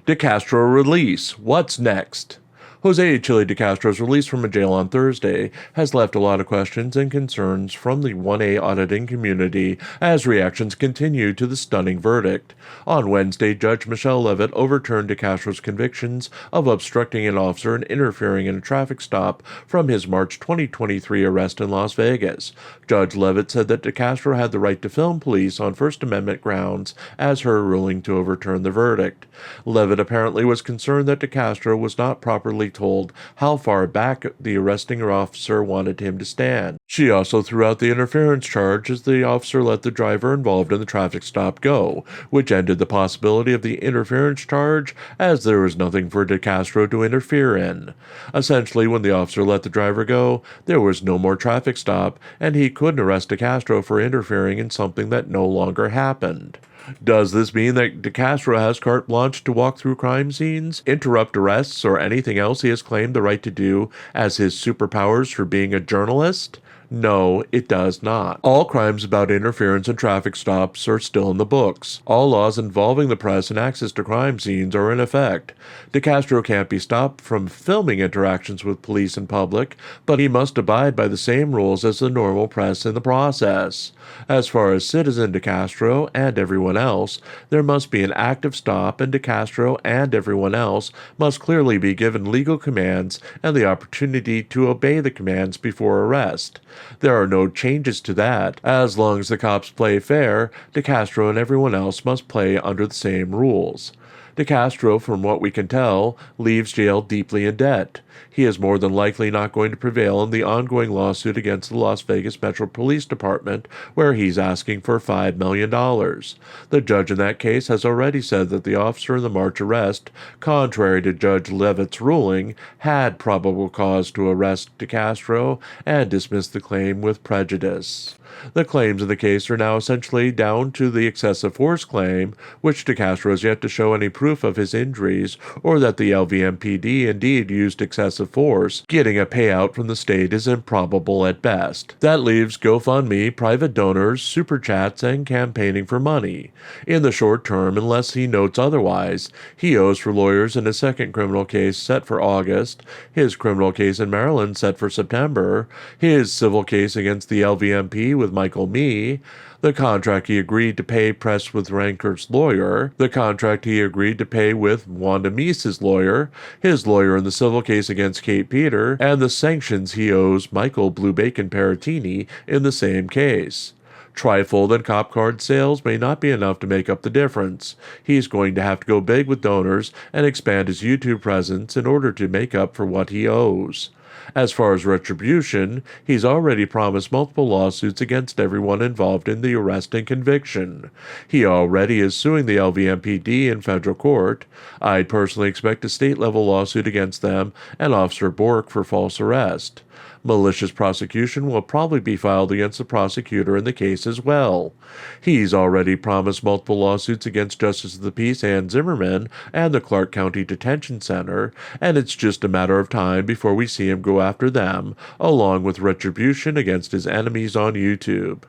DeCastro release. What's next? Jose Chille DeCastro's release from a jail on Thursday has left a lot of questions and concerns from the 1A auditing community as reactions continue to the stunning verdict. On Wednesday, Judge Michelle Levitt overturned DeCastro's convictions of obstructing an officer and interfering in a traffic stop from his March 2023 arrest in Las Vegas. Judge Levitt said that DeCastro had the right to film police on First Amendment grounds as her ruling to overturn the verdict. Levitt apparently was concerned that DeCastro was not properly told how far back the arresting officer wanted him to stand. She also threw out the interference charge as the officer let the driver involved in the traffic stop go, which ended the possibility of the interference charge as there was nothing for DeCastro to interfere in. Essentially, when the officer let the driver go, there was no more traffic stop, and he couldn't arrest DeCastro for interfering in something that no longer happened. Does this mean that DeCastro has carte blanche to walk through crime scenes, interrupt arrests, or anything else he has claimed the right to do as his superpowers for being a journalist? No, it does not. All crimes about interference and traffic stops are still in the books. All laws involving the press and access to crime scenes are in effect. DeCastro can't be stopped from filming interactions with police and public, but he must abide by the same rules as the normal press in the process. As far as citizen DeCastro and everyone else, there must be an active stop, and DeCastro and everyone else must clearly be given legal commands and the opportunity to obey the commands before arrest. There are no changes to that. As long as the cops play fair, DeCastro and everyone else must play under the same rules. DeCastro, from what we can tell, leaves jail deeply in debt. He is more than likely not going to prevail in the ongoing lawsuit against the Las Vegas Metro Police Department, where he's asking for $5 million. The judge in that case has already said that the officer in the March arrest, contrary to Judge Levitt's ruling, had probable cause to arrest DeCastro and dismiss the claim with prejudice. The claims in the case are now essentially down to the excessive force claim, which DeCastro has yet to show any proof of his injuries or that the LVMPD indeed used excessive force. Getting a payout from the state is improbable at best. That leaves GoFundMe, private donors, super chats, and campaigning for money. In the short term, unless he notes otherwise, he owes for lawyers in his second criminal case set for August, his criminal case in Maryland set for September, his civil case against the LVMP with Michael Mee, the contract he agreed to pay Press with Ranker's lawyer, the contract he agreed to pay with Wanda Meese's lawyer, his lawyer in the civil case against Kate Peter, and the sanctions he owes Michael Blue Bacon Paratini in the same case. Trifold and cop card sales may not be enough to make up the difference. He's going to have to go big with donors and expand his YouTube presence in order to make up for what he owes. As far as retribution, he's already promised multiple lawsuits against everyone involved in the arrest and conviction. He already is suing the LVMPD in federal court. I'd personally expect a state-level lawsuit against them and Officer Bork for false arrest. Malicious prosecution will probably be filed against the prosecutor in the case as well. He's already promised multiple lawsuits against Justice of the Peace Ann Zimmerman and the Clark County Detention Center, and it's just a matter of time before we see him go after them, along with retribution against his enemies on YouTube.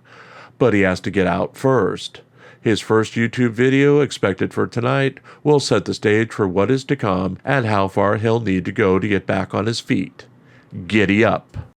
But he has to get out first. His first YouTube video, expected for tonight, will set the stage for what is to come and how far he'll need to go to get back on his feet. Giddy up.